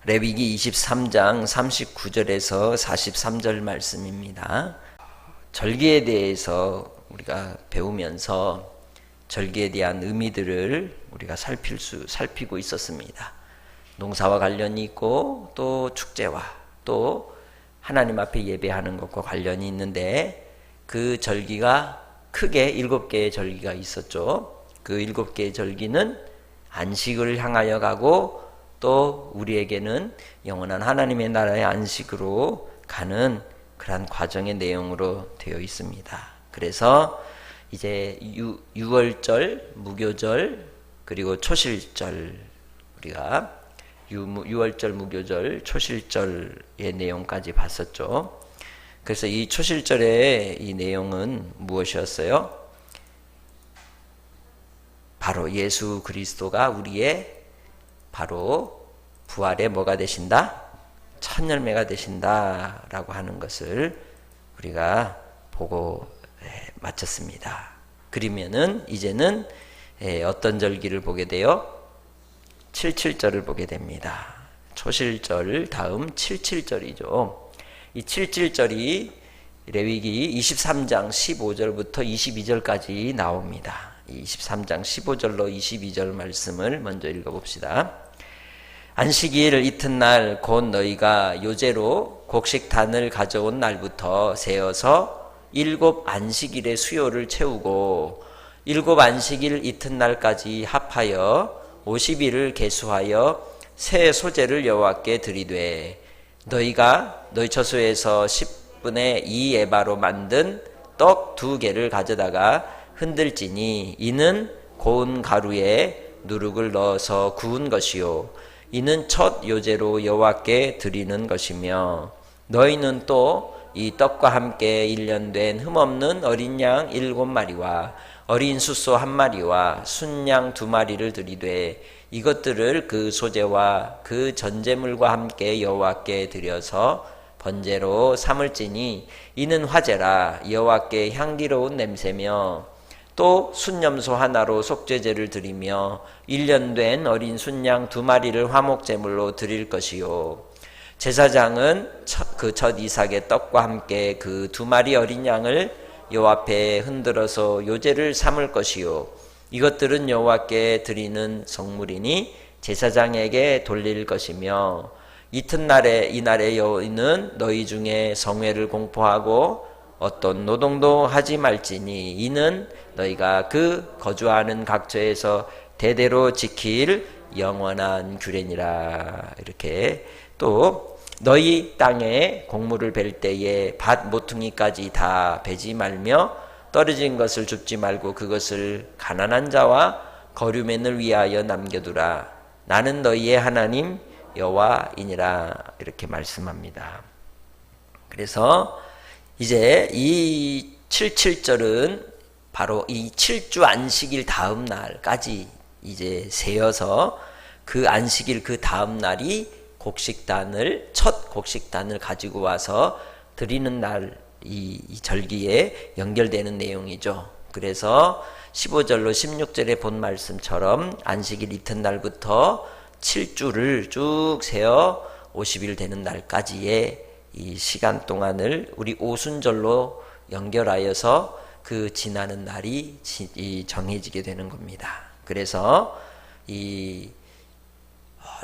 레위기 23장 39절에서 43절 말씀입니다. 절기에 대해서 우리가 배우면서 절기에 대한 의미들을 우리가 살피고 있었습니다. 농사와 관련이 있고 또 축제와 또 하나님 앞에 예배하는 것과 관련이 있는데, 그 절기가 크게 7개의 절기가 있었죠. 그 7개의 절기는 안식을 향하여 가고 또 우리에게는 영원한 하나님의 나라의 안식으로 가는 그러한 과정의 내용으로 되어 있습니다. 그래서 이제 유월절, 무교절, 그리고 초실절, 우리가 유월절, 무교절, 초실절의 내용까지 봤었죠. 그래서 이 초실절의 이 내용은 무엇이었어요? 바로 예수 그리스도가 우리의 바로 부활의 뭐가 되신다? 첫 열매가 되신다 라고 하는 것을 우리가 보고 마쳤습니다. 그러면은 이제는 어떤 절기를 보게 돼요? 77절을 보게 됩니다. 초실절 다음 77절이죠. 이 77절이 레위기 23장 15절부터 22절까지 나옵니다. 23장 15절로 22절 말씀을 먼저 읽어봅시다. 안식일 이튿날 곧 너희가 요제로 곡식단을 가져온 날부터 세어서 7 안식일의 수요를 채우고 7 안식일 이튿날까지 합하여 50일을 계수하여 새 소재를 여호와께 드리되, 너희가 너희 처소에서 10분의 2 에바로 만든 떡 2개를 가져다가 흔들지니 이는 고운 가루에 누룩을 넣어서 구운 것이요 이는 첫 요제로 여호와께 드리는 것이며, 너희는 또 이 떡과 함께 1년 된 흠없는 어린 양 7마리와 어린 숫소 1마리와 순양 2마리를 드리되, 이것들을 그 소재와 그 전제물과 함께 여호와께 드려서 번제로 삼을지니 이는 화제라 여호와께 향기로운 냄새며, 또 순염소 하나로 속죄제를 드리며 1년 된 어린 순양 2마리를 화목제물로 드릴 것이요, 제사장은 그 첫 이삭의 떡과 함께 그 2마리 어린 양을 여호와 앞에 흔들어서 요제를 삼을 것이요, 이것들은 여호와께 드리는 성물이니 제사장에게 돌릴 것이며, 이튿날에 이날에 여호와는 너희 중에 성회를 공포하고 어떤 노동도 하지 말지니 이는 너희가 그 거주하는 각처에서 대대로 지킬 영원한 규례니라. 이렇게 또 너희 땅에 곡물을 벨 때에 밭 모퉁이까지 다 베지 말며 떨어진 것을 줍지 말고 그것을 가난한 자와 거류맨을 위하여 남겨두라. 나는 너희의 하나님 여호와이니라. 이렇게 말씀합니다. 그래서 이제 이 77절은 바로 이 7주 안식일 다음 날까지 이제 세어서 그 안식일 그 다음 날이 첫 곡식단을 가지고 와서 드리는 날, 이 절기에 연결되는 내용이죠. 그래서 15절로 16절에 본 말씀처럼 안식일 이튿날부터 7주를 쭉 세어 50일 되는 날까지의 이 시간 동안을 우리 오순절로 연결하여서 그 지나는 날이 정해지게 되는 겁니다. 그래서 이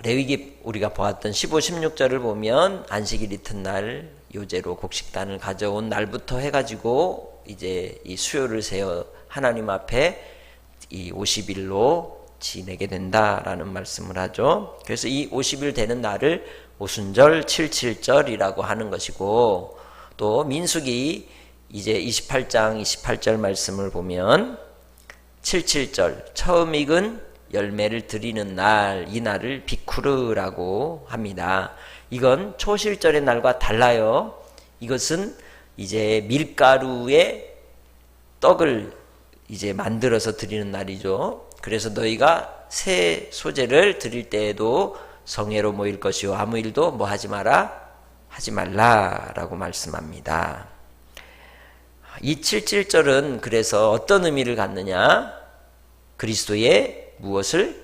레위기 우리가 보았던 15, 16절을 보면 안식일 이튿날 요제로 곡식단을 가져온 날부터 해가지고 이제 이 수요를 세어 하나님 앞에 이 50일로 지내게 된다라는 말씀을 하죠. 그래서 이 50일 되는 날을 오순절 77절이라고 하는 것이고, 또 민수기 이제 28장 28절 말씀을 보면 77절 처음 익은 열매를 드리는 날, 이 날을 비쿠르라고 합니다. 이건 초실절의 날과 달라요. 이것은 이제 밀가루에 떡을 이제 만들어서 드리는 날이죠. 그래서 너희가 새 소재를 드릴 때에도 성회로 모일 것이요 아무 일도 뭐 하지 말라라고 말씀합니다. 이 77절은 그래서 어떤 의미를 갖느냐? 그리스도의 무엇을?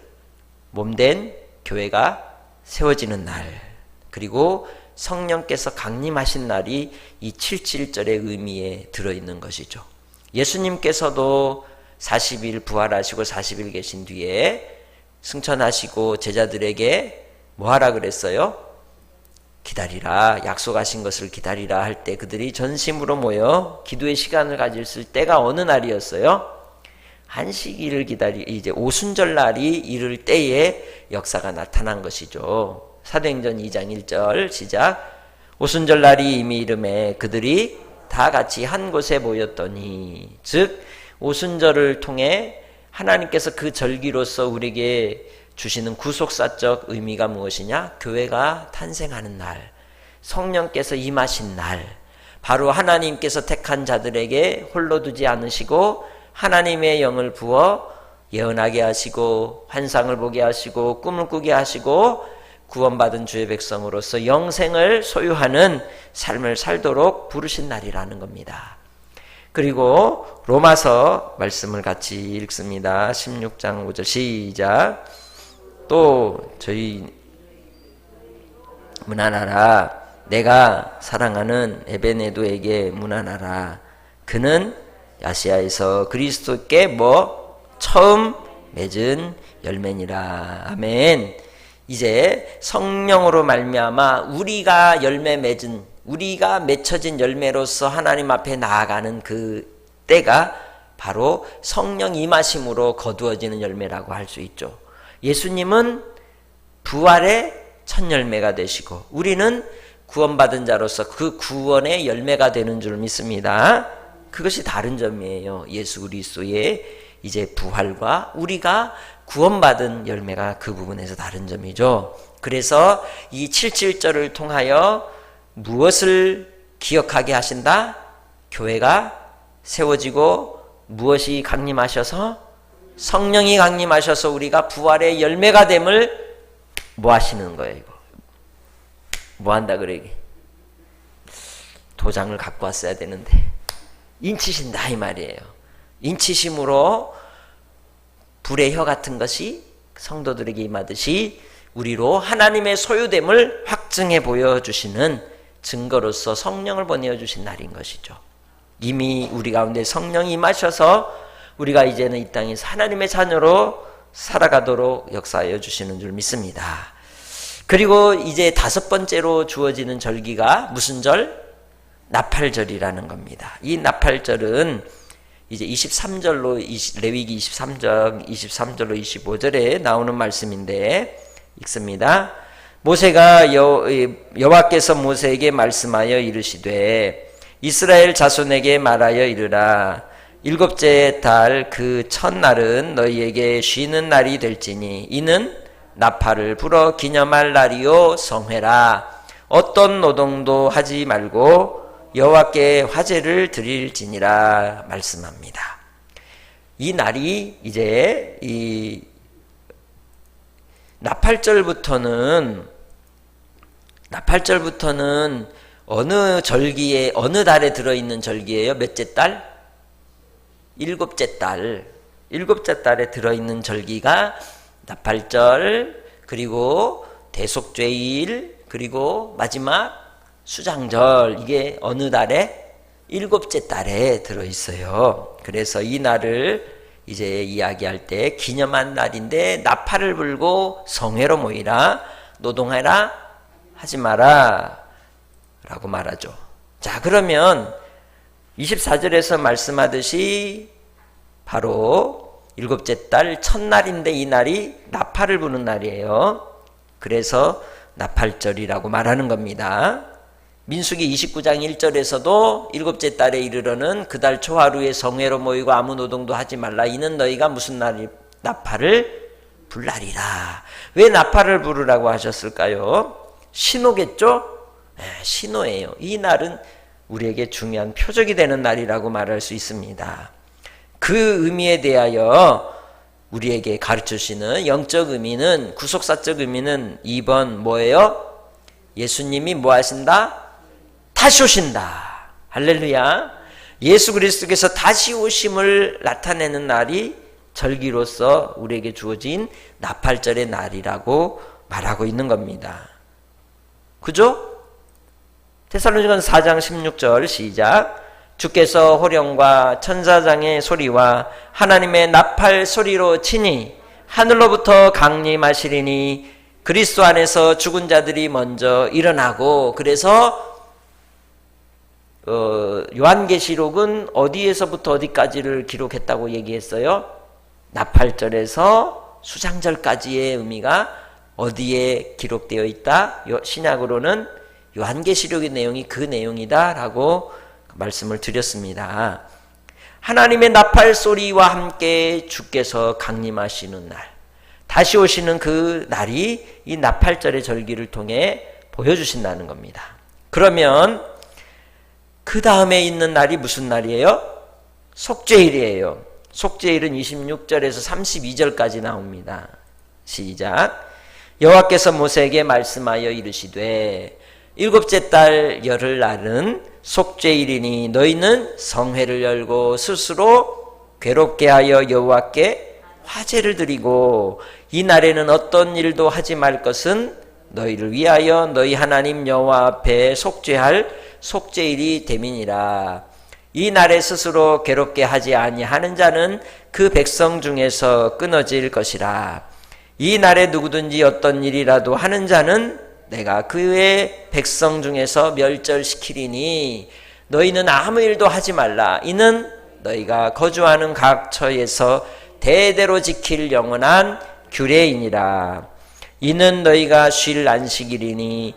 몸된 교회가 세워지는 날, 그리고 성령께서 강림하신 날이 이 77절의 의미에 들어있는 것이죠. 예수님께서도 40일 부활하시고 40일 계신 뒤에 승천하시고 제자들에게 뭐 하라 그랬어요? 기다리라, 약속하신 것을 기다리라 할 때 그들이 전심으로 모여 기도의 시간을 가졌을 때가 어느 날이었어요? 안식일을 이제 오순절 날이 이를 때에 역사가 나타난 것이죠. 사도행전 2장 1절 시작. 오순절 날이 이미 이름에 그들이 다 같이 한 곳에 모였더니, 즉 오순절을 통해 하나님께서 그 절기로서 우리에게 주시는 구속사적 의미가 무엇이냐? 교회가 탄생하는 날, 성령께서 임하신 날, 바로 하나님께서 택한 자들에게 홀로 두지 않으시고 하나님의 영을 부어 예언하게 하시고 환상을 보게 하시고 꿈을 꾸게 하시고 구원받은 주의 백성으로서 영생을 소유하는 삶을 살도록 부르신 날이라는 겁니다. 그리고 로마서 말씀을 같이 읽습니다. 16장 5절 시작. 또 저희 문안하라. 내가 사랑하는 에베네도에게 문안하라. 그는 아시아에서 그리스도께 처음 맺은 열매니라. 아멘. 이제 성령으로 말미암아 우리가 우리가 맺혀진 열매로서 하나님 앞에 나아가는 그 때가 바로 성령 임하심으로 거두어지는 열매라고 할 수 있죠. 예수님은 부활의 첫 열매가 되시고 우리는 구원받은 자로서 그 구원의 열매가 되는 줄 믿습니다. 그것이 다른 점이에요. 예수 그리스도의 이제 부활과 우리가 구원받은 열매가 그 부분에서 다른 점이죠. 그래서 이 77절을 통하여 무엇을 기억하게 하신다? 교회가 세워지고 무엇이 강림하셔서? 성령이 강림하셔서 우리가 부활의 열매가 됨을 뭐 하시는 거예요? 이거 뭐 한다 그래? 도장을 갖고 왔어야 되는데 인치신다 이 말이에요. 인치심으로 불의 혀 같은 것이 성도들에게 임하듯이 우리로 하나님의 소유됨을 확증해 보여주시는 증거로서 성령을 보내주신 날인 것이죠. 이미 우리 가운데 성령이 임하셔서 우리가 이제는 이 땅에서 하나님의 자녀로 살아가도록 역사하여 주시는 줄 믿습니다. 그리고 이제 다섯 번째로 주어지는 절기가 무슨 절? 나팔절이라는 겁니다. 이 나팔절은 이제 23절로 레위기 23절로 25절에 나오는 말씀인데 읽습니다. 모세가 여호와께서 모세에게 말씀하여 이르시되 이스라엘 자손에게 말하여 이르라. 일곱째 달 그 첫날은 너희에게 쉬는 날이 될지니 이는 나팔을 불어 기념할 날이요 성회라. 어떤 노동도 하지 말고 여호와께 화제를 드릴지니라 말씀합니다. 이 날이 이제 이 나팔절부터는 어느 절기에 어느 달에 들어있는 절기예요? 몇째 달? 일곱째 달에 들어있는 절기가 나팔절, 그리고 대속죄일, 그리고 마지막 수장절. 이게 어느 달에? 일곱째 달에 들어있어요. 그래서 이 날을 이제 이야기할 때 기념한 날인데 나팔을 불고 성회로 모이라, 노동해라, 하지 마라 라고 말하죠. 자, 그러면 24절에서 말씀하듯이 바로 일곱째 달 첫날인데 이 날이 나팔을 부는 날이에요. 그래서 나팔절이라고 말하는 겁니다. 민수기 29장 1절에서도 일곱째 달에 이르러는 그 달 초하루에 성회로 모이고 아무 노동도 하지 말라. 이는 너희가 무슨 날이 나팔을 불날이라. 왜 나팔을 부르라고 하셨을까요? 신호겠죠? 네, 신호예요. 이 날은 우리에게 중요한 표적이 되는 날이라고 말할 수 있습니다. 그 의미에 대하여 우리에게 가르쳐주시는 영적 의미는, 구속사적 의미는 2번 뭐예요? 예수님이 뭐 하신다? 다시 오신다. 할렐루야. 예수 그리스도께서 다시 오심을 나타내는 날이 절기로서 우리에게 주어진 나팔절의 날이라고 말하고 있는 겁니다. 그죠? 데살로니가서 4장 16절 시작. 주께서 호령과 천사장의 소리와 하나님의 나팔 소리로 치니 하늘로부터 강림하시리니 그리스도 안에서 죽은 자들이 먼저 일어나고. 그래서 요한계시록은 어디에서부터 어디까지를 기록했다고 얘기했어요? 나팔절에서 수장절까지의 의미가 어디에 기록되어 있다? 신약으로는 요한계시록의 내용이 그 내용이다 라고 말씀을 드렸습니다. 하나님의 나팔 소리와 함께 주께서 강림하시는 날, 다시 오시는 그 날이 이 나팔절의 절기를 통해 보여주신다는 겁니다. 그러면 그 다음에 있는 날이 무슨 날이에요? 속죄일이에요. 속죄일은 26절에서 32절까지 나옵니다. 시작. 여호와께서 모세에게 말씀하여 이르시되 일곱째 달 열흘날은 속죄일이니 너희는 성회를 열고 스스로 괴롭게 하여 여호와께 화제를 드리고 이 날에는 어떤 일도 하지 말 것은 너희를 위하여 너희 하나님 여호와 앞에 속죄할 속죄일이 됨이니라. 이 날에 스스로 괴롭게 하지 아니하는 자는 그 백성 중에서 끊어질 것이라. 이 날에 누구든지 어떤 일이라도 하는 자는 내가 그의 백성 중에서 멸절시키리니 너희는 아무 일도 하지 말라. 이는 너희가 거주하는 각 처에서 대대로 지킬 영원한 규례이니라. 이는 너희가 쉴 안식일이니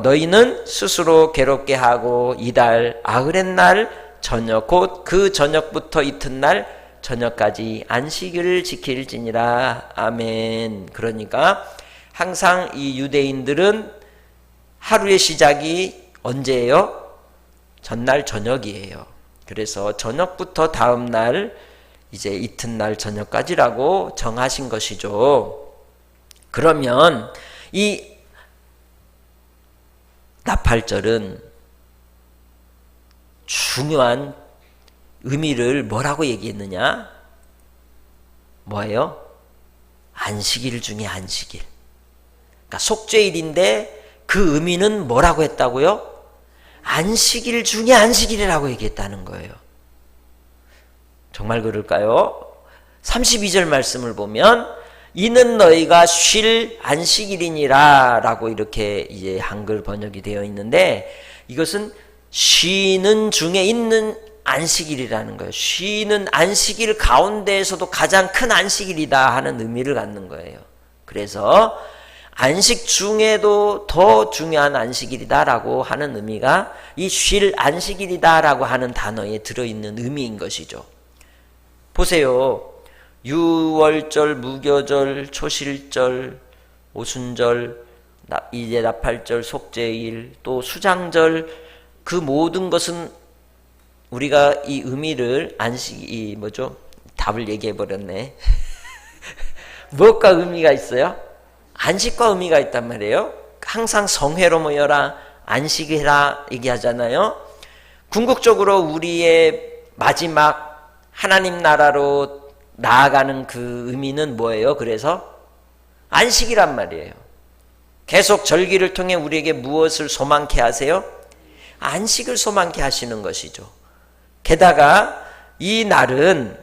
너희는 스스로 괴롭게 하고 이달 아흐렛날 저녁 곧 그 저녁부터 이튿날 저녁까지 안식일을 지킬지니라. 아멘. 그러니까 항상 이 유대인들은 하루의 시작이 언제예요? 전날 저녁이에요. 그래서 저녁부터 다음날 이제 이튿날 저녁까지라고 정하신 것이죠. 그러면 이 나팔절은 중요한 의미를 뭐라고 얘기했느냐? 뭐예요? 안식일 중에 안식일. 그러니까 속죄일인데 그 의미는 뭐라고 했다고요? 안식일 중에 안식일이라고 얘기했다는 거예요. 정말 그럴까요? 32절 말씀을 보면 이는 너희가 쉴 안식일이니라 라고 이렇게 이제 한글 번역이 되어 있는데 이것은 쉬는 중에 있는 안식일이라는 거예요. 쉬는 안식일 가운데에서도 가장 큰 안식일이다 하는 의미를 갖는 거예요. 그래서 안식 중에도 더 중요한 안식일이다라고 하는 의미가 이 쉴 안식일이다라고 하는 단어에 들어있는 의미인 것이죠. 보세요. 유월절, 무교절, 초실절, 오순절, 이제 나팔절, 속죄일, 또 수장절 그 모든 것은 우리가 이 의미를 안식이 뭐죠? 답을 얘기해 버렸네. 무엇과 의미가 있어요? 안식과 의미가 있단 말이에요. 항상 성회로 모여라, 안식해라 얘기하잖아요. 궁극적으로 우리의 마지막 하나님 나라로 나아가는 그 의미는 뭐예요? 그래서 안식이란 말이에요. 계속 절기를 통해 우리에게 무엇을 소망케 하세요? 안식을 소망케 하시는 것이죠. 게다가 이 날은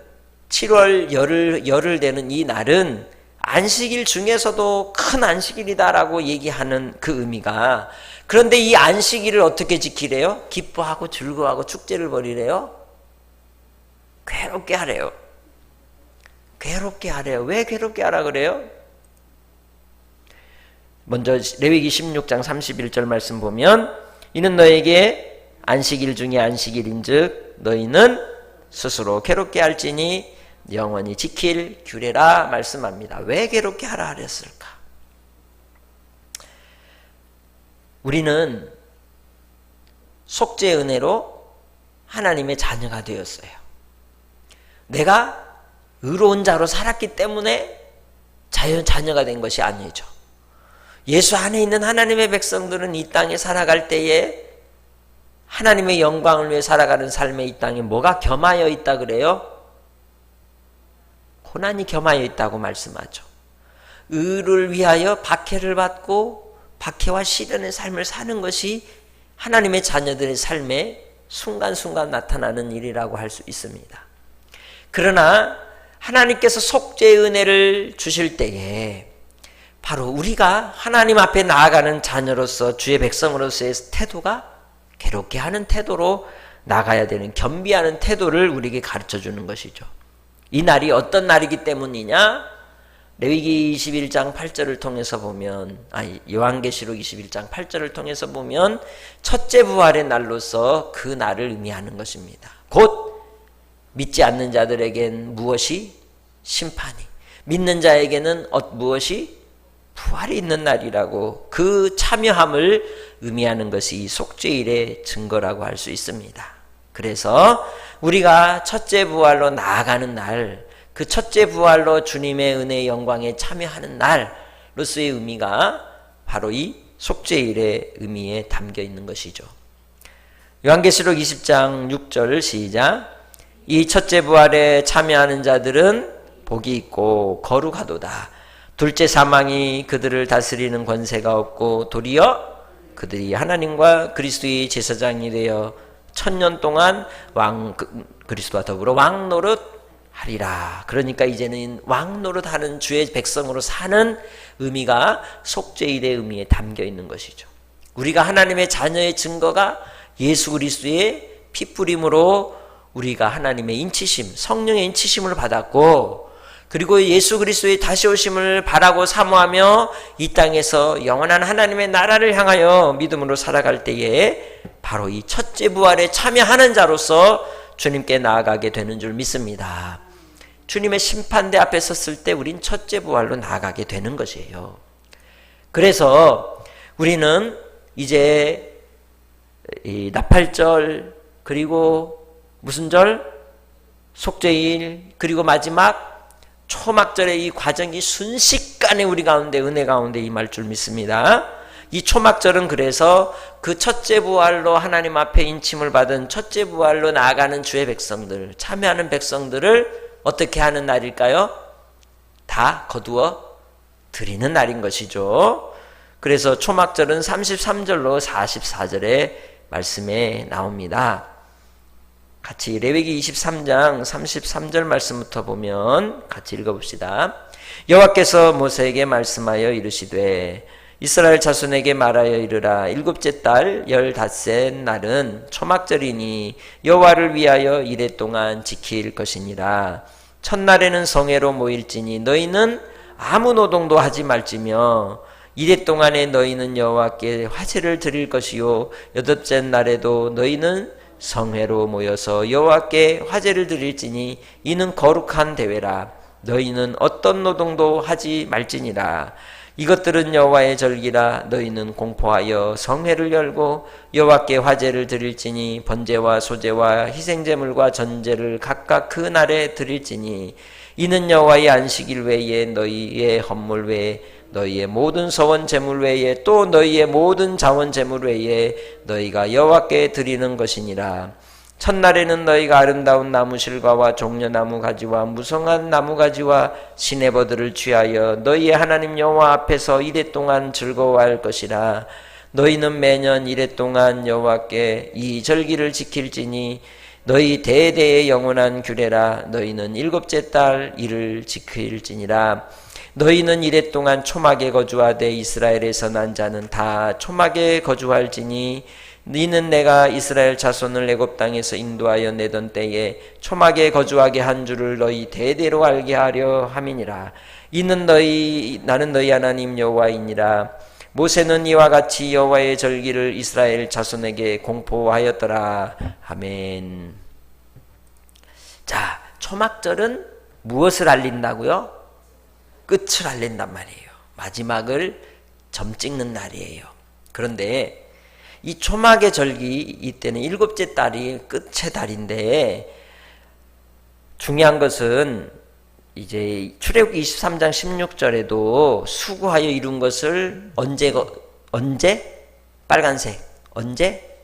7월 열흘 되는 이 날은 안식일 중에서도 큰 안식일이다라고 얘기하는 그 의미가, 그런데 이 안식일을 어떻게 지키래요? 기뻐하고 즐거워하고 축제를 벌이래요? 괴롭게 하래요. 괴롭게 하래요. 왜 괴롭게 하라 그래요? 먼저 레위기 16장 31절 말씀 보면 이는 너에게 안식일 중에 안식일인즉 너희는 스스로 괴롭게 할지니 영원히 지킬 규례라 말씀합니다. 왜 괴롭게 하라 하랬을까? 우리는 속죄의 은혜로 하나님의 자녀가 되었어요. 내가 의로운 자로 살았기 때문에 자녀가 된 것이 아니죠. 예수 안에 있는 하나님의 백성들은 이 땅에 살아갈 때에 하나님의 영광을 위해 살아가는 삶에 이 땅에 뭐가 겸하여 있다 그래요? 고난이 겸하여 있다고 말씀하죠. 의를 위하여 박해를 받고 박해와 시련의 삶을 사는 것이 하나님의 자녀들의 삶에 순간순간 나타나는 일이라고 할 수 있습니다. 그러나 하나님께서 속죄의 은혜를 주실 때에 바로 우리가 하나님 앞에 나아가는 자녀로서 주의 백성으로서의 태도가 괴롭게 하는 태도로 나가야 되는, 겸비하는 태도를 우리에게 가르쳐 주는 것이죠. 이 날이 어떤 날이기 때문이냐? 레위기 21장 8절을 통해서 보면, 요한계시록 21장 8절을 통해서 보면 첫째 부활의 날로서 그 날을 의미하는 것입니다. 곧 믿지 않는 자들에겐 무엇이? 심판이, 믿는 자에게는 무엇이? 부활이 있는 날이라고, 그 참여함을 의미하는 것이 이 속죄일의 증거라고 할 수 있습니다. 그래서 우리가 첫째 부활로 나아가는 날, 그 첫째 부활로 주님의 은혜의 영광에 참여하는 날로서의 의미가 바로 이 속죄일의 의미에 담겨 있는 것이죠. 요한계시록 20장 6절 시작. 이 첫째 부활에 참여하는 자들은 복이 있고 거룩하도다. 둘째 사망이 그들을 다스리는 권세가 없고 도리어 그들이 하나님과 그리스도의 제사장이 되어 1000년 동안 그리스도와 더불어 왕노릇 하리라. 그러니까 이제는 왕노릇하는 주의 백성으로 사는 의미가 속죄일의 의미에 담겨 있는 것이죠. 우리가 하나님의 자녀의 증거가 예수 그리스도의 피뿌림으로 우리가 하나님의 인치심, 성령의 인치심을 받았고, 그리고 예수 그리스도의 다시 오심을 바라고 사모하며 이 땅에서 영원한 하나님의 나라를 향하여 믿음으로 살아갈 때에 바로 이 첫째 부활에 참여하는 자로서 주님께 나아가게 되는 줄 믿습니다. 주님의 심판대 앞에 섰을 때 우린 첫째 부활로 나아가게 되는 것이에요. 그래서 우리는 이제 이 나팔절, 그리고 무슨 절? 속죄일, 그리고 마지막 초막절의 이 과정이 순식간에 우리 가운데, 은혜 가운데 임할 줄 믿습니다. 이 초막절은 그래서 그 첫째 부활로 하나님 앞에 인침을 받은 첫째 부활로 나아가는 주의 백성들, 참여하는 백성들을 어떻게 하는 날일까요? 다 거두어 드리는 날인 것이죠. 그래서 초막절은 33절로 44절의 말씀에 나옵니다. 같이 레위기 23장 33절 말씀부터 보면 같이 읽어봅시다. 여호와께서 모세에게 말씀하여 이르시되 이스라엘 자손에게 말하여 이르라. 일곱째 달 15셋 날은 초막절이니 여호와를 위하여 이레 동안 지킬 것이니라. 첫날에는 성회로 모일지니 너희는 아무 노동도 하지 말지며 이레 동안에 너희는 여호와께 화제를 드릴 것이요 여덟째 날에도 너희는 성회로 모여서 여호와께 화제를 드릴지니 이는 거룩한 대회라. 너희는 어떤 노동도 하지 말지니라. 이것들은 여호와의 절기라. 너희는 공포하여 성회를 열고 여호와께 화제를 드릴지니 번제와 소제와 희생제물과 전제를 각각 그 날에 드릴지니 이는 여호와의 안식일 외에 너희의 헌물 외에 너희의 모든 서원 제물 외에 또 너희의 모든 자원 제물 외에 너희가 여호와께 드리는 것이니라. 첫날에는 너희가 아름다운 나무실과와 종려나무 가지와 무성한 나무 가지와 시내버들을 취하여 너희의 하나님 여호와 앞에서 이레 동안 즐거워할 것이라. 너희는 매년 이레 동안 여호와께 이 절기를 지킬지니 너희 대대의 영원한 규례라. 너희는 일곱째 달 이를 지킬지니라. 너희는 이레 동안 초막에 거주하되 이스라엘에서 난 자는 다 초막에 거주할지니 너희는 내가 이스라엘 자손을 애굽 땅에서 인도하여 내던 때에 초막에 거주하게 한 줄을 너희 대대로 알게 하려 함이니라. 이는 나는 너희 하나님 여호와이니라. 모세는 이와 같이 여호와의 절기를 이스라엘 자손에게 공포하였더라. 아멘. 자, 초막절은 무엇을 알린다고요? 끝을 알린단 말이에요. 마지막을 점 찍는 날이에요. 그런데 이 초막의 절기, 이때는 일곱째 달이 끝의 달인데 중요한 것은 이제 출애굽기 23장 16절에도 수고하여 이룬 것을 언제? 빨간색. 언제?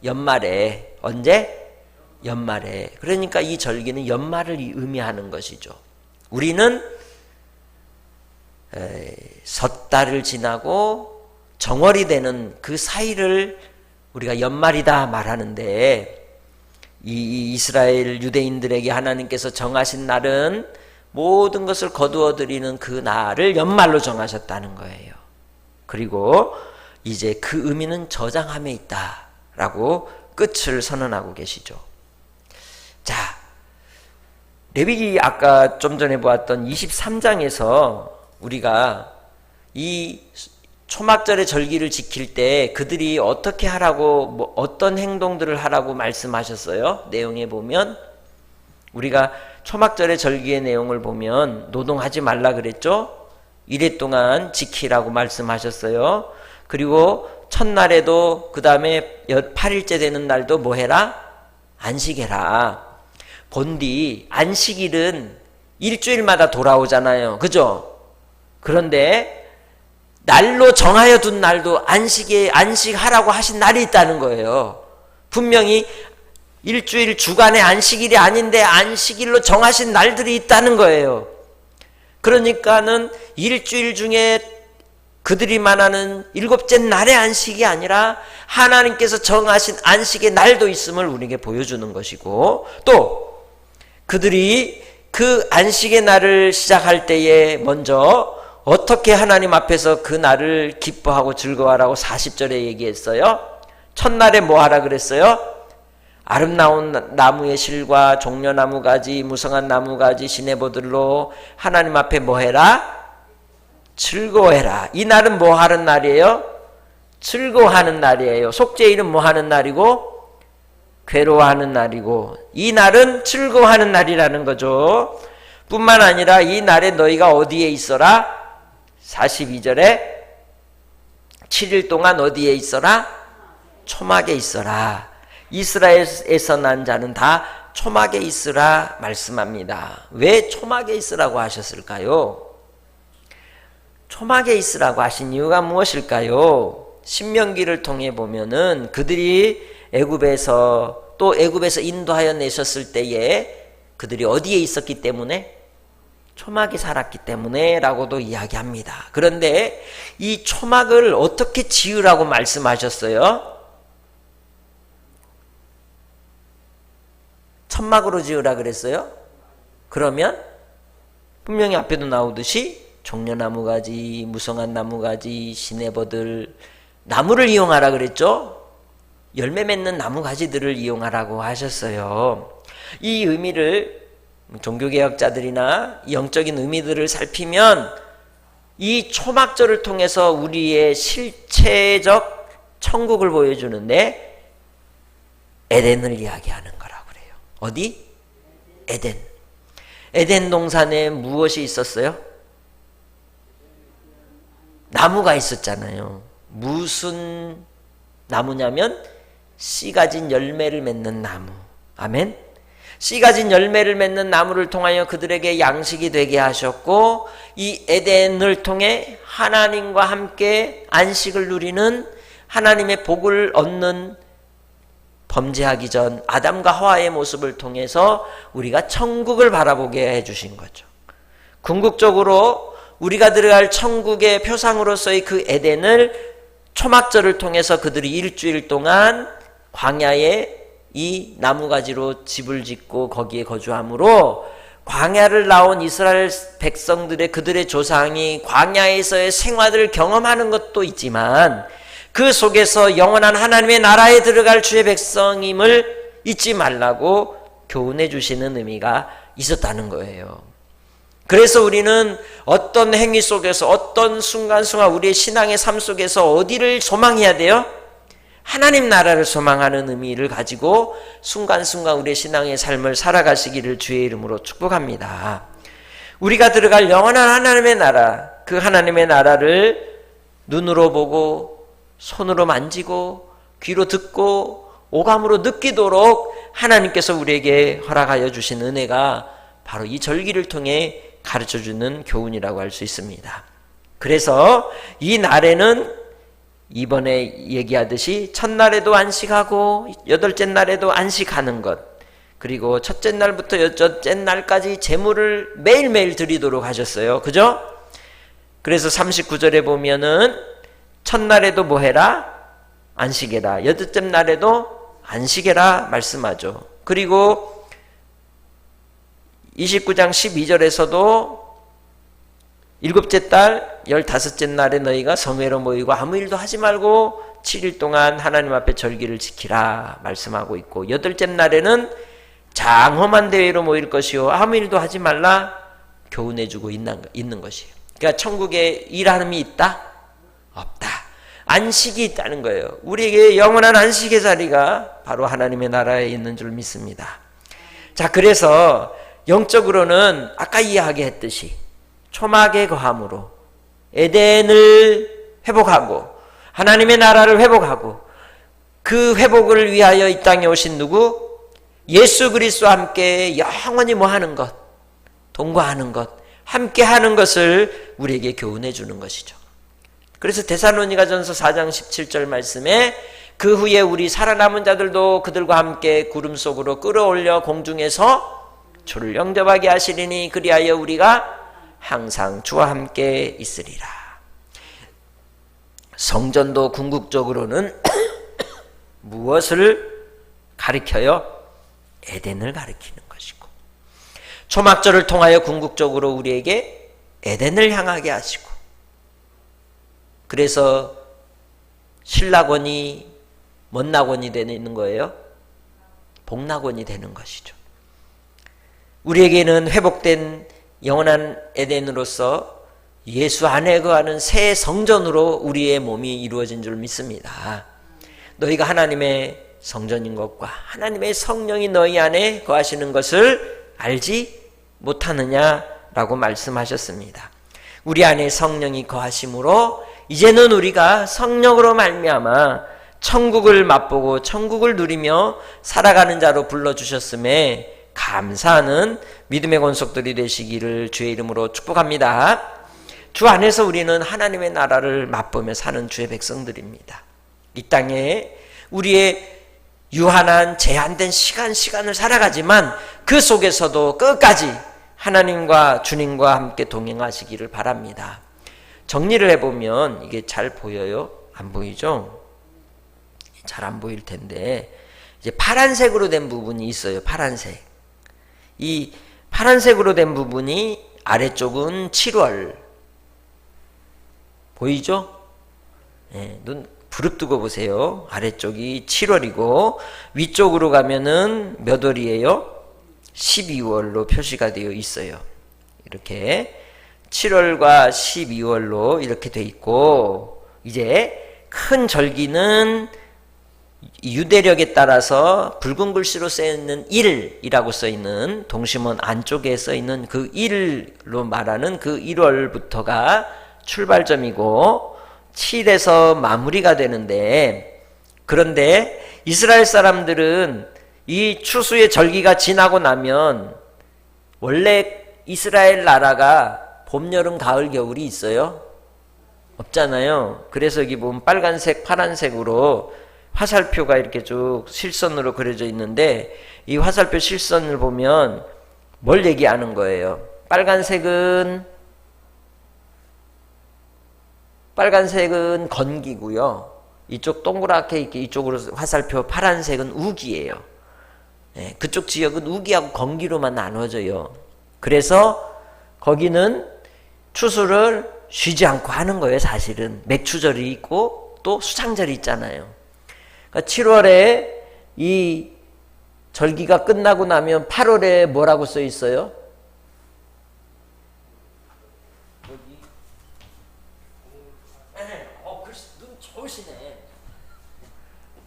연말에. 언제? 연말에. 그러니까 이 절기는 연말을 의미하는 것이죠. 우리는 섣달을 지나고 정월이 되는 그 사이를 우리가 연말이다 말하는데, 이 이스라엘 유대인들에게 하나님께서 정하신 날은 모든 것을 거두어 드리는 그 날을 연말로 정하셨다는 거예요. 그리고 이제 그 의미는 저장함에 있다라고 끝을 선언하고 계시죠. 자, 레위기 아까 좀 전에 보았던 23장에서 우리가 이 초막절의 절기를 지킬 때 그들이 어떻게 하라고, 어떤 행동들을 하라고 말씀하셨어요? 내용에 보면 우리가 초막절의 절기의 내용을 보면 노동하지 말라 그랬죠? 이래 동안 지키라고 말씀하셨어요. 그리고 첫날에도 그 다음에 8일째 되는 날도 뭐 해라? 안식해라. 본디 안식일은 일주일마다 돌아오잖아요. 그죠? 그런데 날로 정하여 둔 날도 안식하라고 하신 날이 있다는 거예요. 분명히 일주일 주간의 안식일이 아닌데 안식일로 정하신 날들이 있다는 거예요. 그러니까는 일주일 중에 그들이 말하는 7째 날의 안식이 아니라 하나님께서 정하신 안식의 날도 있음을 우리에게 보여주는 것이고, 또 그들이 그 안식의 날을 시작할 때에 먼저 어떻게 하나님 앞에서 그 날을 기뻐하고 즐거워하라고 40절에 얘기했어요? 첫날에 뭐 하라 그랬어요? 아름다운 나무의 실과 종려나무 가지, 무성한 나무 가지, 시내보들로 하나님 앞에 뭐 해라? 즐거워해라. 이 날은 뭐 하는 날이에요? 즐거워하는 날이에요. 속죄일은 뭐 하는 날이고? 괴로워하는 날이고, 이 날은 즐거워하는 날이라는 거죠. 뿐만 아니라 이 날에 너희가 어디에 있어라? 42절에 7일 동안 어디에 있어라? 초막에 있어라. 이스라엘에서 난 자는 다 초막에 있으라 말씀합니다. 왜 초막에 있으라고 하셨을까요? 초막에 있으라고 하신 이유가 무엇일까요? 신명기를 통해 보면은 그들이 애굽에서 인도하여 내셨을 때에 그들이 어디에 있었기 때문에? 초막에 살았기 때문에 라고도 이야기합니다. 그런데 이 초막을 어떻게 지으라고 말씀하셨어요? 천막으로 지으라 그랬어요? 그러면 분명히 앞에도 나오듯이 종려나무 가지, 무성한 나무 가지, 시내버들, 나무를 이용하라 그랬죠? 열매 맺는 나무 가지들을 이용하라고 하셨어요. 이 의미를 종교개혁자들이나 영적인 의미들을 살피면 이 초막절을 통해서 우리의 실체적 천국을 보여주는데 에덴을 이야기하는 거라고 그래요. 어디? 에덴. 에덴 동산에 무엇이 있었어요? 나무가 있었잖아요. 무슨 나무냐면 씨 가진 열매를 맺는 나무. 아멘. 씨 가진 열매를 맺는 나무를 통하여 그들에게 양식이 되게 하셨고, 이 에덴을 통해 하나님과 함께 안식을 누리는, 하나님의 복을 얻는, 범죄하기 전 아담과 하와의 모습을 통해서 우리가 천국을 바라보게 해주신 거죠. 궁극적으로 우리가 들어갈 천국의 표상으로서의 그 에덴을 초막절을 통해서 그들이 일주일 동안 광야에 이 나무가지로 집을 짓고 거기에 거주함으로 광야를 나온 이스라엘 백성들의, 그들의 조상이 광야에서의 생활을 경험하는 것도 있지만 그 속에서 영원한 하나님의 나라에 들어갈 주의 백성임을 잊지 말라고 교훈해 주시는 의미가 있었다는 거예요. 그래서 우리는 어떤 행위 속에서, 어떤 순간순간 우리의 신앙의 삶 속에서 어디를 소망해야 돼요? 하나님 나라를 소망하는 의미를 가지고 순간순간 우리의 신앙의 삶을 살아가시기를 주의 이름으로 축복합니다. 우리가 들어갈 영원한 하나님의 나라, 그 하나님의 나라를 눈으로 보고 손으로 만지고 귀로 듣고 오감으로 느끼도록 하나님께서 우리에게 허락하여 주신 은혜가 바로 이 절기를 통해 가르쳐주는 교훈이라고 할 수 있습니다. 그래서 이 날에는 이번에 얘기하듯이 첫날에도 안식하고 8째 날에도 안식하는 것, 그리고 첫째 날부터 8째 날까지 제물을 매일매일 드리도록 하셨어요. 그죠? 그래서 39절에 보면은 첫날에도 뭐 해라? 안식해라. 여덟째 날에도 안식해라 말씀하죠. 그리고 29장 12절에서도 일곱째 달 15째 날에 너희가 성회로 모이고 아무 일도 하지 말고 7일 동안 하나님 앞에 절기를 지키라 말씀하고 있고, 여덟째 날에는 장엄한 대회로 모일 것이요 아무 일도 하지 말라 교훈해주고 있는 것이에요. 그러니까 천국에 일하는 이 있다? 없다. 안식이 있다는 거예요. 우리에게 영원한 안식의 자리가 바로 하나님의 나라에 있는 줄 믿습니다. 자, 그래서 영적으로는 아까 이야기했듯이 초막의 거함으로 에덴을 회복하고 하나님의 나라를 회복하고, 그 회복을 위하여 이 땅에 오신 누구? 예수 그리스도와 함께 영원히 뭐 하는 것? 동거하는 것, 함께 하는 것을 우리에게 교훈해 주는 것이죠. 그래서 데살로니가전서 4장 17절 말씀에 그 후에 우리 살아남은 자들도 그들과 함께 구름 속으로 끌어올려 공중에서 주를 영접하게 하시리니 그리하여 우리가 항상 주와 함께 있으리라. 성전도 궁극적으로는 무엇을 가리켜요? 에덴을 가리키는 것이고, 초막절을 통하여 궁극적으로 우리에게 에덴을 향하게 하시고, 그래서 신락원이 뭔 낙원이 되는 거예요? 복낙원이 되는 것이죠. 우리에게는 회복된 영원한 에덴으로서 예수 안에 거하는 새 성전으로 우리의 몸이 이루어진 줄 믿습니다. 너희가 하나님의 성전인 것과 하나님의 성령이 너희 안에 거하시는 것을 알지 못하느냐라고 말씀하셨습니다. 우리 안에 성령이 거하심으로 이제는 우리가 성령으로 말미암아 천국을 맛보고 천국을 누리며 살아가는 자로 불러주셨음에 감사하는 믿음의 권속들이 되시기를 주의 이름으로 축복합니다. 주 안에서 우리는 하나님의 나라를 맛보며 사는 주의 백성들입니다. 이 땅에 우리의 유한한 제한된 시간을 살아가지만 그 속에서도 끝까지 하나님과 주님과 함께 동행하시기를 바랍니다. 정리를 해보면 이게 잘 보여요? 안 보이죠? 잘 안 보일 텐데, 이제 파란색으로 된 부분이 있어요. 파란색. 이 파란색으로 된 부분이 아래쪽은 7월. 보이죠? 네, 눈 부릅뜨고 보세요. 아래쪽이 7월이고 위쪽으로 가면은 몇 월이에요? 12월로 표시가 되어 있어요. 이렇게 7월과 12월로 이렇게 돼 있고, 이제 큰 절기는 유대력에 따라서 붉은 글씨로 쓰여있는 1이라고 써있는 동심원 안쪽에 써있는 그 1로 말하는 그 1월부터가 출발점이고 7에서 마무리가 되는데, 그런데 이스라엘 사람들은 이 추수의 절기가 지나고 나면 원래 이스라엘 나라가 봄, 여름, 가을, 겨울이 있어요? 없잖아요. 그래서 여기 보면 빨간색, 파란색으로 화살표가 이렇게 쭉 실선으로 그려져 있는데, 이 화살표 실선을 보면 뭘 얘기하는 거예요? 빨간색은 건기고요. 이쪽 동그랗게 이렇게 이쪽으로 화살표 파란색은 우기예요. 네, 그쪽 지역은 우기하고 건기로만 나눠져요. 그래서 거기는 추수를 쉬지 않고 하는 거예요. 사실은 맥추절이 있고 또 수창절이 있잖아요. 그러니까 7월에 이 절기가 끝나고 나면 8월에 뭐라고 써 있어요?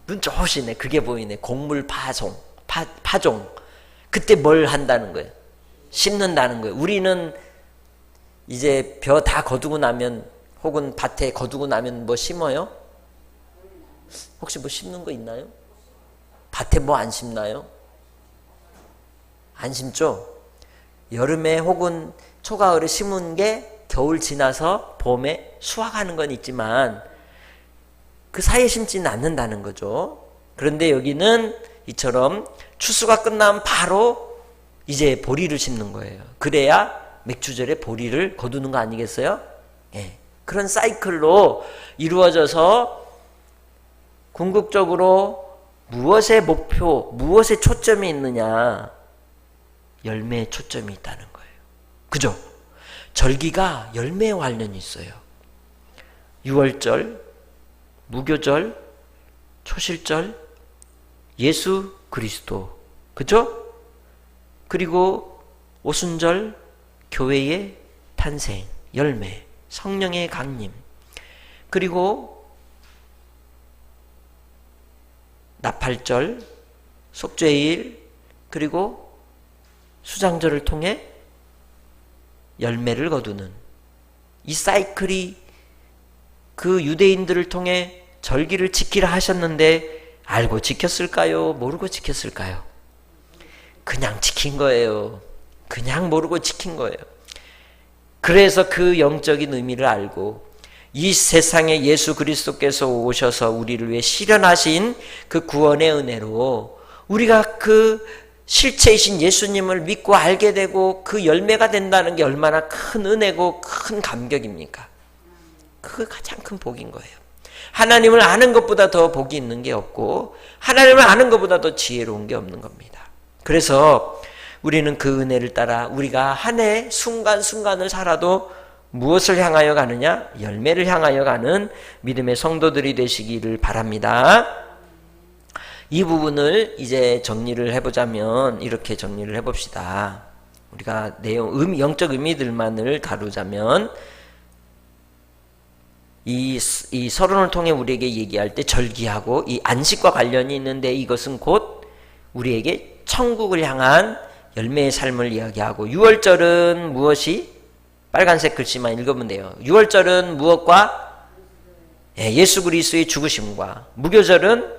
눈 좋으시네. 그게 보이네. 곡물 파종. 그때 뭘 한다는 거예요? 심는다는 거예요. 우리는 이제 벼 다 거두고 나면, 혹은 밭에 거두고 나면 뭐 심어요? 혹시 뭐 심는 거 있나요? 밭에 뭐 안 심나요? 안 심죠? 여름에 혹은 초가을에 심은 게 겨울 지나서 봄에 수확하는 건 있지만 그 사이에 심지는 않는다는 거죠. 그런데 여기는 이처럼 추수가 끝나면 바로 이제 보리를 심는 거예요. 그래야 맥추절에 보리를 거두는 거 아니겠어요? 예. 그런 사이클로 이루어져서 궁극적으로 무엇의 목표, 무엇의 초점이 있느냐? 열매에 초점이 있다는 거예요. 그죠? 절기가 열매에 관련이 있어요. 유월절, 무교절, 초실절, 예수 그리스도, 그죠? 그리고 오순절, 교회의 탄생, 열매, 성령의 강림, 그리고 나팔절, 속죄일, 그리고 수장절을 통해 열매를 거두는 이 사이클이 그 유대인들을 통해 절기를 지키라 하셨는데 알고 지켰을까요? 모르고 지켰을까요? 그냥 지킨 거예요. 그냥 모르고 지킨 거예요. 그래서 그 영적인 의미를 알고 이 세상에 예수 그리스도께서 오셔서 우리를 위해 실현하신 그 구원의 은혜로 우리가 그 실체이신 예수님을 믿고 알게 되고 그 열매가 된다는 게 얼마나 큰 은혜고 큰 감격입니까? 그 가장 큰 복인 거예요. 하나님을 아는 것보다 더 복이 있는 게 없고 하나님을 아는 것보다 더 지혜로운 게 없는 겁니다. 그래서 우리는 그 은혜를 따라 우리가 한 해 순간순간을 살아도 무엇을 향하여 가느냐? 열매를 향하여 가는 믿음의 성도들이 되시기를 바랍니다. 이 부분을 이제 정리를 해보자면 이렇게 정리를 해봅시다. 우리가 영적 의미들만을 다루자면 이 서론을 통해 우리에게 얘기할 때 절기하고 이 안식과 관련이 있는데 이것은 곧 우리에게 천국을 향한 열매의 삶을 이야기하고 유월절은 무엇이? 빨간색 글씨만 읽으면 돼요. 유월절은 무엇과? 예수 그리스도의 죽으심과 무교절은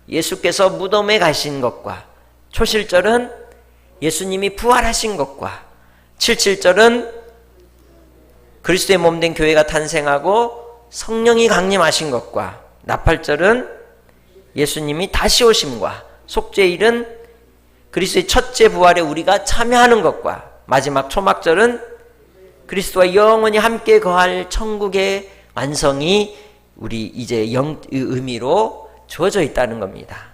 예수께서 무덤에 가신 것과 초실절은 예수님이 부활하신 것과 77절은 그리스도의 몸된 교회가 탄생하고 성령이 강림하신 것과 나팔절은 예수님이 다시 오심과 속죄일은 그리스도의 첫째 부활에 우리가 참여하는 것과 마지막 초막절은 그리스도와 영원히 함께 거할 천국의 완성이 우리 이제 의미로 주어져 있다는 겁니다.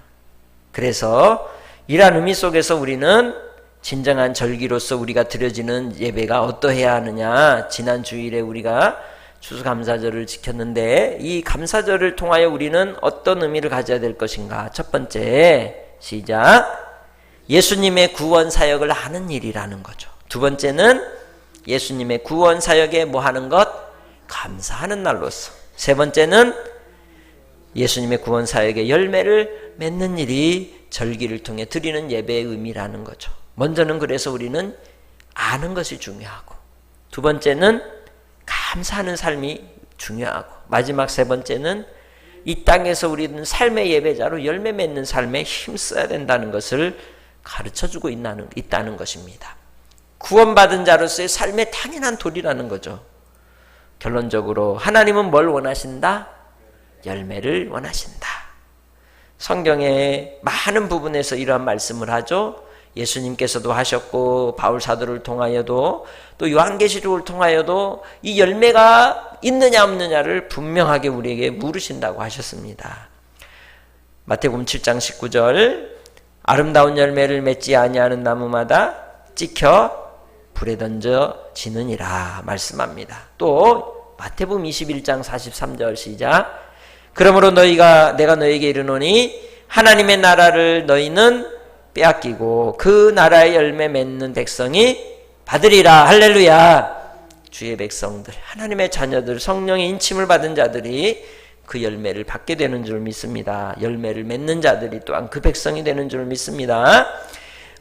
그래서 이러한 의미 속에서 우리는 진정한 절기로서 우리가 드려지는 예배가 어떠해야 하느냐. 지난 주일에 우리가 추수감사절을 지켰는데 이 감사절을 통하여 우리는 어떤 의미를 가져야 될 것인가. 첫 번째, 시작. 예수님의 구원 사역을 하는 일이라는 거죠. 두 번째는 예수님의 구원 사역에 뭐 하는 것? 감사하는 날로서. 세 번째는 예수님의 구원 사역의 열매를 맺는 일이 절기를 통해 드리는 예배의 의미라는 거죠. 먼저는 그래서 우리는 아는 것이 중요하고 두 번째는 감사하는 삶이 중요하고 마지막 세 번째는 이 땅에서 우리는 삶의 예배자로 열매 맺는 삶에 힘써야 된다는 것을 가르쳐주고 있다는 것입니다. 구원받은 자로서의 삶의 당연한 도리라는 거죠. 결론적으로 하나님은 뭘 원하신다? 열매를 원하신다. 성경의 많은 부분에서 이러한 말씀을 하죠. 예수님께서도 하셨고 바울 사도를 통하여도 또 요한계시록을 통하여도 이 열매가 있느냐 없느냐를 분명하게 우리에게 물으신다고 하셨습니다. 마태복음 7장 19절 아름다운 열매를 맺지 아니하는 나무마다 찍혀 불에 던져지느니라 말씀합니다. 또 마태복음 21장 43절 시작 그러므로 내가 너희에게 이르노니 하나님의 나라를 너희는 빼앗기고 그 나라의 열매 맺는 백성이 받으리라. 할렐루야. 주의 백성들, 하나님의 자녀들, 성령의 인침을 받은 자들이 그 열매를 받게 되는 줄 믿습니다. 열매를 맺는 자들이 또한 그 백성이 되는 줄 믿습니다.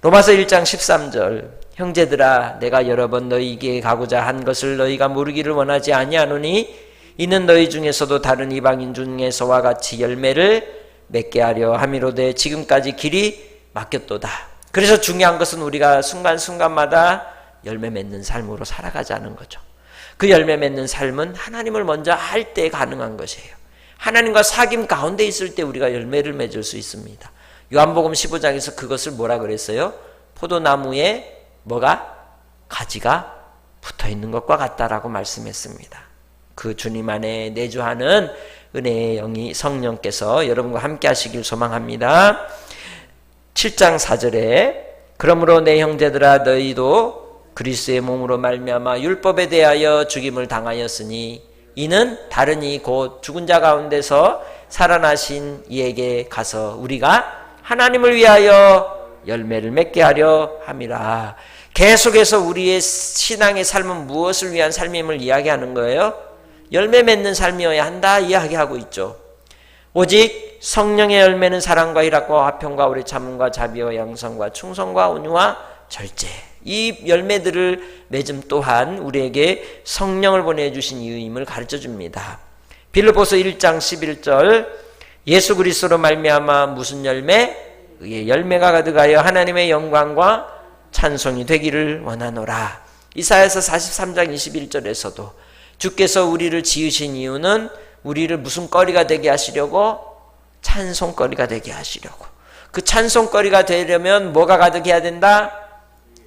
로마서 1장 13절 형제들아 내가 여러 번 너희에게 가고자 한 것을 너희가 모르기를 원하지 아니하노니 이는 너희 중에서도 다른 이방인 중에서와 같이 열매를 맺게 하려 함이로되 지금까지 길이 막혔도다. 그래서 중요한 것은 우리가 순간순간마다 열매 맺는 삶으로 살아가자는 거죠. 그 열매 맺는 삶은 하나님을 먼저 알 때 가능한 것이에요. 하나님과 사귐 가운데 있을 때 우리가 열매를 맺을 수 있습니다. 요한복음 15장에서 그것을 뭐라 그랬어요? 포도나무에 뭐가? 가지가 붙어있는 것과 같다라고 말씀했습니다. 그 주님 안에 내주하는 은혜의 영이 성령께서 여러분과 함께 하시길 소망합니다. 7장 4절에 그러므로 내 형제들아 너희도 그리스도의 몸으로 말미암아 율법에 대하여 죽임을 당하였으니 이는 다른 이 곧 죽은 자 가운데서 살아나신 이에게 가서 우리가 하나님을 위하여 열매를 맺게 하려 함이라. 계속해서 우리의 신앙의 삶은 무엇을 위한 삶임을 이야기하는 거예요? 열매 맺는 삶이어야 한다 이야기하고 있죠. 오직 성령의 열매는 사랑과 희락과 화평과 오래 참음과 자비와 양성과 충성과 온유와 절제. 이 열매들을 맺음 또한 우리에게 성령을 보내주신 이유임을 가르쳐줍니다. 빌립보서 1장 11절 예수 그리스도로 말미암아 무슨 열매? 의의 열매가 가득하여 하나님의 영광과 찬송이 되기를 원하노라. 이사야서 43장 21절에서도 주께서 우리를 지으신 이유는 우리를 무슨 거리가 되게 하시려고? 찬송거리가 되게 하시려고. 그 찬송거리가 되려면 뭐가 가득해야 된다?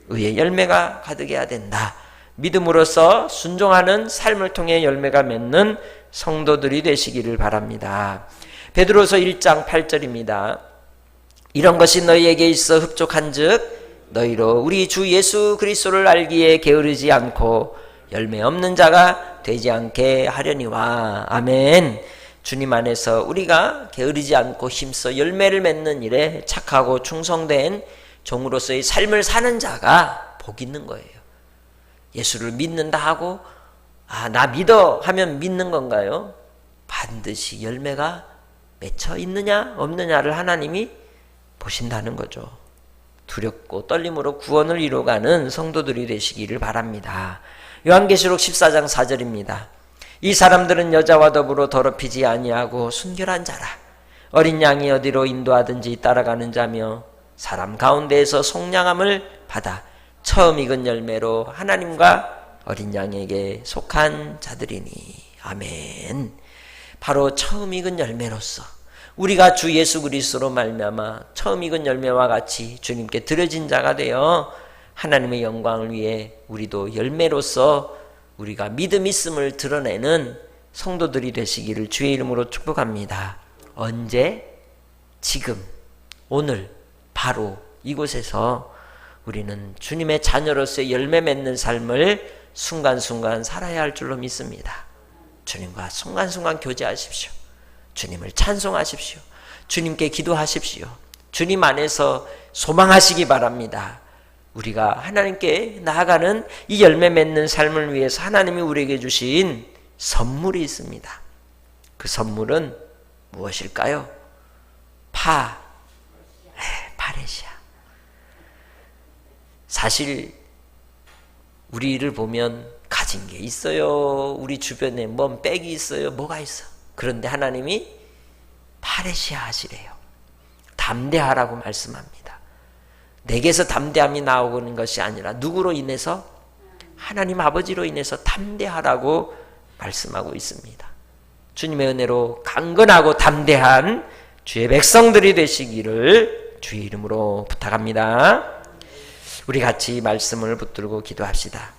의의 열매가 가득해야 된다. 믿음으로써 순종하는 삶을 통해 열매가 맺는 성도들이 되시기를 바랍니다. 베드로서 1장 8절입니다. 이런 것이 너희에게 있어 흡족한즉 너희로 우리 주 예수 그리스도를 알기에 게으르지 않고 열매 없는 자가 되지 않게 하려니와. 아멘. 주님 안에서 우리가 게으르지 않고 힘써 열매를 맺는 일에 착하고 충성된 종으로서의 삶을 사는 자가 복 있는 거예요. 예수를 믿는다 하고 나 믿어 하면 믿는 건가요? 반드시 열매가 맺혀 있느냐 없느냐를 하나님이 보신다는 거죠. 두렵고 떨림으로 구원을 이루어가는 성도들이 되시기를 바랍니다. 요한계시록 14장 4절입니다. 이 사람들은 여자와 더불어 더럽히지 아니하고 순결한 자라. 어린 양이 어디로 인도하든지 따라가는 자며 사람 가운데에서 속량함을 받아 처음 익은 열매로 하나님과 어린 양에게 속한 자들이니. 아멘. 바로 처음 익은 열매로서 우리가 주 예수 그리스도로 말미암아 처음 익은 열매와 같이 주님께 드려진 자가 되어 하나님의 영광을 위해 우리도 열매로서 우리가 믿음 있음을 드러내는 성도들이 되시기를 주의 이름으로 축복합니다. 언제? 지금, 오늘, 바로 이곳에서 우리는 주님의 자녀로서의 열매 맺는 삶을 순간순간 살아야 할 줄로 믿습니다. 주님과 순간순간 교제하십시오. 주님을 찬송하십시오. 주님께 기도하십시오. 주님 안에서 소망하시기 바랍니다. 우리가 하나님께 나아가는 이 열매 맺는 삶을 위해서 하나님이 우리에게 주신 선물이 있습니다. 그 선물은 무엇일까요? 파레시아. 사실 우리를 보면 가진 게 있어요. 우리 주변에 뭔 빽이 있어요. 뭐가 있어. 그런데 하나님이 파레시아 하시래요. 담대하라고 말씀합니다. 내게서 담대함이 나오는 것이 아니라 누구로 인해서? 하나님 아버지로 인해서 담대하라고 말씀하고 있습니다. 주님의 은혜로 강건하고 담대한 주의 백성들이 되시기를 주의 이름으로 부탁합니다. 우리 같이 말씀을 붙들고 기도합시다.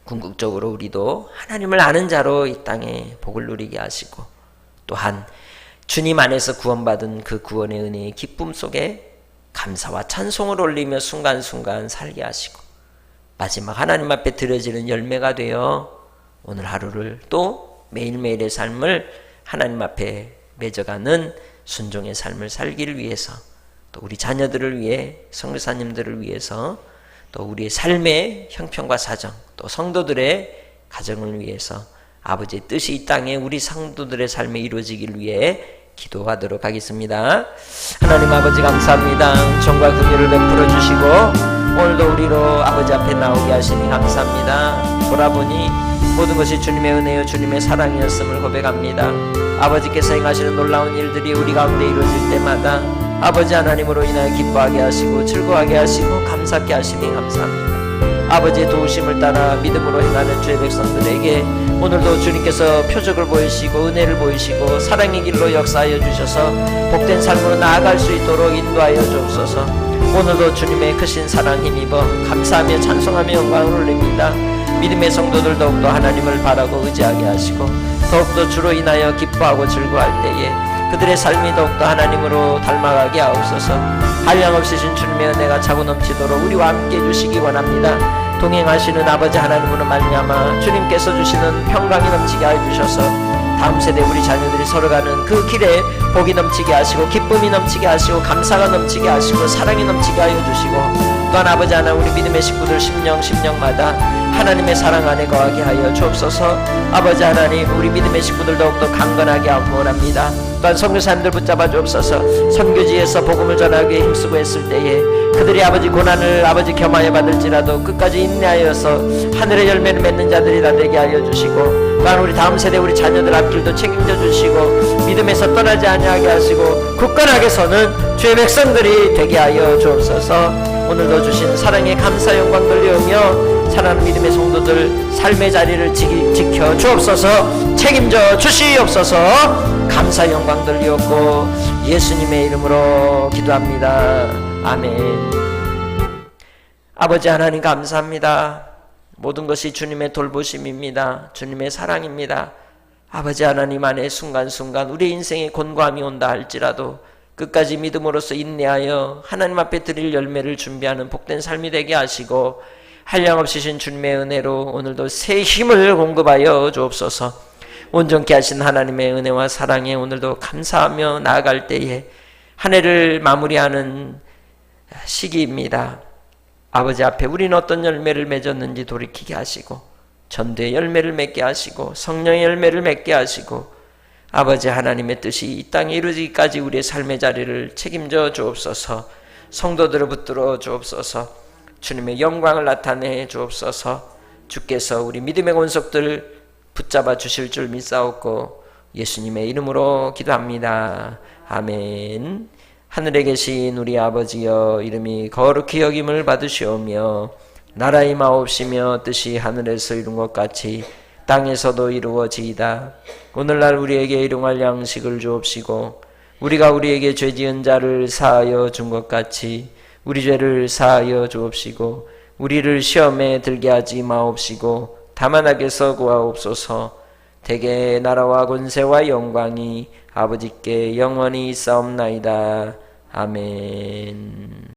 궁극적으로 우리도 하나님을 아는 자로 이 땅에 복을 누리게 하시고 또한 주님 안에서 구원받은 그 구원의 은혜의 기쁨 속에 감사와 찬송을 올리며 순간순간 살게 하시고 마지막 하나님 앞에 드려지는 열매가 되어 오늘 하루를 또 매일매일의 삶을 하나님 앞에 맺어가는 순종의 삶을 살기를 위해서 또 우리 자녀들을 위해 선교사님들을 위해서 또 우리의 삶의 형편과 사정 또 성도들의 가정을 위해서 아버지의 뜻이 이 땅에 우리 성도들의 삶에 이루어지기를 위해 기도하도록 하겠습니다. 하나님 아버지 감사합니다. 정과 긍휼을 베풀어 주시고 오늘도 우리로 아버지 앞에 나오게 하시니 감사합니다. 돌아보니 모든 것이 주님의 은혜요 주님의 사랑이었음을 고백합니다. 아버지께서 행하시는 놀라운 일들이 우리 가운데 이루어질 때마다 아버지 하나님으로 인하여 기뻐하게 하시고 즐거워하게 하시고 감사케 하시니 감사합니다. 아버지의 도우심을 따라 믿음으로 행하는 주의 백성들에게 오늘도 주님께서 표적을 보이시고 은혜를 보이시고 사랑의 길로 역사하여 주셔서 복된 삶으로 나아갈 수 있도록 인도하여 주옵소서. 오늘도 주님의 크신 사랑 힘입어 감사하며 찬송하며 영광을 올립니다. 믿음의 성도들 더욱더 하나님을 바라고 의지하게 하시고 더욱더 주로 인하여 기뻐하고 즐거워할 때에 그들의 삶이 더욱더 하나님으로 닮아가게 하옵소서. 한량없으신 주님의 은혜가 차고 넘치도록 우리와 함께 해주시기 원합니다. 동행하시는 아버지 하나님으로 말미암아 주님께서 주시는 평강이 넘치게 하여 주셔서 다음 세대 우리 자녀들이 서로 가는 그 길에 복이 넘치게 하시고 기쁨이 넘치게 하시고 감사가 넘치게 하시고 사랑이 넘치게 하여 주시고 또한 아버지 하나님 우리 믿음의 식구들 심령마다 하나님의 사랑 안에 거하게 하여 주옵소서. 아버지 하나님 우리 믿음의 식구들 더욱더 강건하게 하옵 원합니다. 또한 선교사님들 붙잡아 주옵소서. 선교지에서 복음을 전하기에 힘쓰고 했을 때에 그들이 아버지 고난을 아버지 겸하여 받을지라도 끝까지 인내하여서 하늘의 열매를 맺는 자들이 다 되게 하여 주시고 또한 우리 다음 세대 우리 자녀들 앞길도 책임져 주시고 믿음에서 떠나지 아니하게 하시고 굳건하게 서는 주의 백성들이 되게 하여 주옵소서. 오늘도 주신 사랑에 감사 영광 돌리오며 사랑하는 믿음의 성도들 삶의 자리를 지켜 주옵소서. 책임져 주시옵소서. 감사 영광 돌리옵고 예수님의 이름으로 기도합니다. 아멘. 아버지 하나님 감사합니다. 모든 것이 주님의 돌보심입니다. 주님의 사랑입니다. 아버지 하나님 안에 순간순간 우리 인생에 곤고함이 온다 할지라도 끝까지 믿음으로써 인내하여 하나님 앞에 드릴 열매를 준비하는 복된 삶이 되게 하시고 한량없으신 주님의 은혜로 오늘도 새 힘을 공급하여 주옵소서. 온전케 하신 하나님의 은혜와 사랑에 오늘도 감사하며 나아갈 때에 한 해를 마무리하는 시기입니다. 아버지 앞에 우리는 어떤 열매를 맺었는지 돌이키게 하시고 전도의 열매를 맺게 하시고 성령의 열매를 맺게 하시고 아버지 하나님의 뜻이 이 땅에 이루어지기까지 우리의 삶의 자리를 책임져 주옵소서. 성도들을 붙들어 주옵소서. 주님의 영광을 나타내 주옵소서. 주께서 우리 믿음의 권속들 붙잡아 주실 줄 믿사옵고 예수님의 이름으로 기도합니다. 아멘. 하늘에 계신 우리 아버지여 이름이 거룩히 여김을 받으시오며 나라의 마옵시며 뜻이 하늘에서 이룬 것 같이 땅에서도 이루어지이다. 오늘날 우리에게 일용할 양식을 주옵시고 우리가 우리에게 죄지은 자를 사하여 준 것 같이 우리 죄를 사하여 주옵시고 우리를 시험에 들게 하지 마옵시고 다만 악에서 구하옵소서. 대개 나라와 권세와 영광이 아버지께 영원히 있사옵나이다. 아멘.